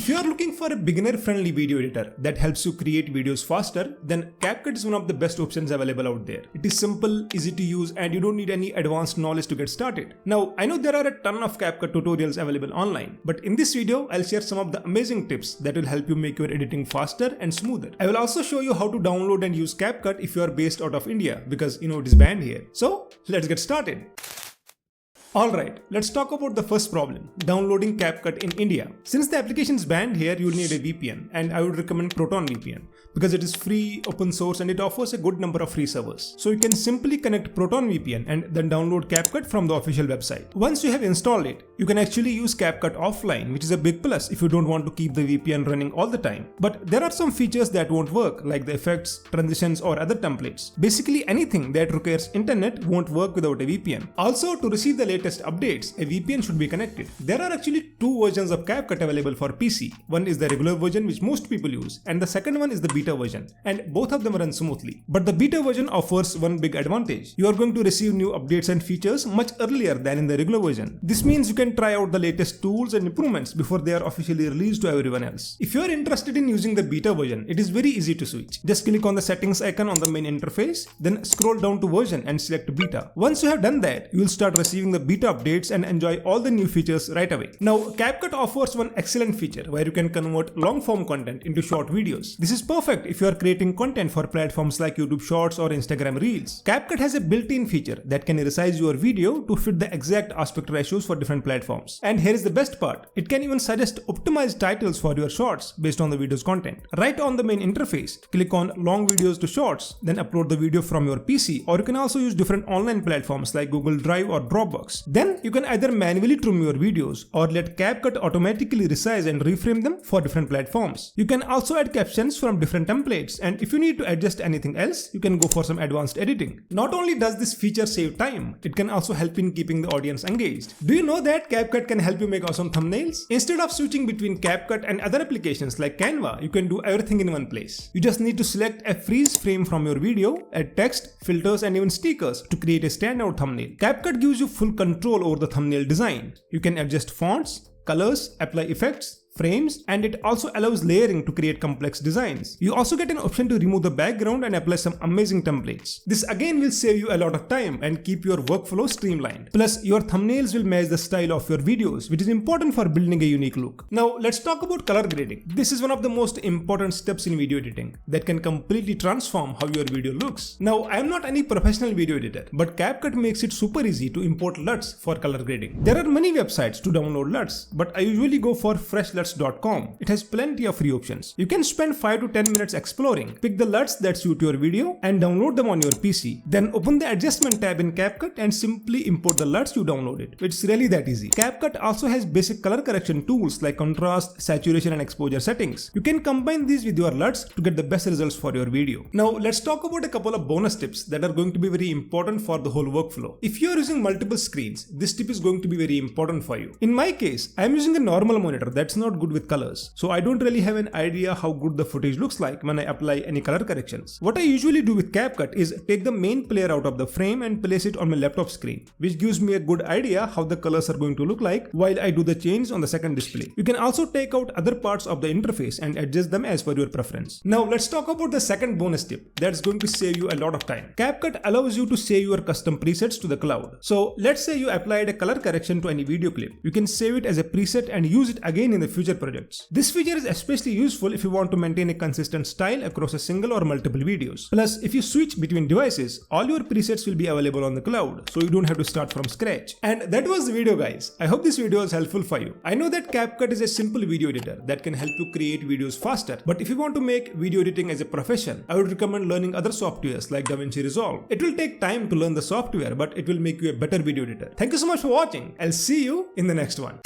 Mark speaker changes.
Speaker 1: If you are looking for a beginner-friendly video editor that helps you create videos faster, then CapCut is one of the best options available out there. It is simple, easy to use, and you don't need any advanced knowledge to get started. Now, I know there are a ton of CapCut tutorials available online, but in this video, I'll share some of the amazing tips that will help you make your editing faster and smoother. I will also show you how to download and use CapCut if you are based out of India, because it is banned here. So, let's get started. Alright, let's talk about the first problem, downloading CapCut in India. Since the application is banned here, you'll need a VPN, and I would recommend Proton VPN because it is free, open source, and it offers a good number of free servers. So you can simply connect Proton VPN and then download CapCut from the official website. Once you have installed it, you can actually use CapCut offline, which is a big plus if you don't want to keep the VPN running all the time. But there are some features that won't work, like the effects, transitions, or other templates. Basically anything that requires internet won't work without a VPN. Also, to receive the latest updates, a VPN should be connected. There are actually two versions of CapCut available for PC. One is the regular version, which most people use, and the second one is the beta version, and both of them run smoothly. But the beta version offers one big advantage. You are going to receive new updates and features much earlier than in the regular version. This means you can try out the latest tools and improvements before they are officially released to everyone else. If you are interested in using the beta version, it is very easy to switch. Just click on the settings icon on the main interface, then scroll down to version and select beta. Once you have done that, you will start receiving the beta updates and enjoy all the new features right away. Now, CapCut offers one excellent feature where you can convert long form content into short videos. This is perfect if you are creating content for platforms like YouTube Shorts or Instagram Reels. CapCut has a built-in feature that can resize your video to fit the exact aspect ratios for different platforms. And here is the best part. It can even suggest optimized titles for your shorts based on the video's content. Right on the main interface, click on long videos to shorts, then upload the video from your PC, or you can also use different online platforms like Google Drive or Dropbox. Then you can either manually trim your videos or let CapCut automatically resize and reframe them for different platforms. You can also add captions from different templates, and if you need to adjust anything else, you can go for some advanced editing. Not only does this feature save time, it can also help in keeping the audience engaged. Do you know that CapCut can help you make awesome thumbnails? Instead of switching between CapCut and other applications like Canva, you can do everything in one place. You just need to select a freeze frame from your video, add text, filters, and even stickers to create a standout thumbnail. CapCut gives you full control over the thumbnail design. You can adjust fonts, colors, apply effects, frames, and it also allows layering to create complex designs. You also get an option to remove the background and apply some amazing templates. This again will save you a lot of time and keep your workflow streamlined. Plus, your thumbnails will match the style of your videos, which is important for building a unique look. Now, let's talk about color grading. This is one of the most important steps in video editing that can completely transform how your video looks. Now, I am not any professional video editor, but CapCut makes it super easy to import LUTs for color grading. There are many websites to download LUTs, but I usually go for freshluts.com. It has plenty of free options. You can spend 5 to 10 minutes exploring, pick the LUTs that suit your video, and download them on your PC. Then open the adjustment tab in CapCut and simply import the LUTs you downloaded. It's really that easy. CapCut also has basic color correction tools like contrast, saturation, and exposure settings. You can combine these with your LUTs to get the best results for your video. Now let's talk about a couple of bonus tips that are going to be very important for the whole workflow. If you are using multiple screens, this tip is going to be very important for you. In my case, I am using a normal monitor that's not good with colors, so I don't really have an idea how good the footage looks like when I apply any color corrections. What I usually do with CapCut is take the main player out of the frame and place it on my laptop screen, which gives me a good idea how the colors are going to look like while I do the change on the second display. You can also take out other parts of the interface and adjust them as per your preference. Now let's talk about the second bonus tip that's going to save you a lot of time. CapCut allows you to save your custom presets to the cloud. So let's say you applied a color correction to any video clip. You can save it as a preset and use it again in the future projects. This feature is especially useful if you want to maintain a consistent style across a single or multiple videos. Plus, if you switch between devices, all your presets will be available on the cloud, so you don't have to start from scratch. And that was the video, guys. I hope this video was helpful for you. I know that CapCut is a simple video editor that can help you create videos faster, but if you want to make video editing as a profession, I would recommend learning other softwares like DaVinci Resolve. It will take time to learn the software, but it will make you a better video editor. Thank you so much for watching. I'll see you in the next one.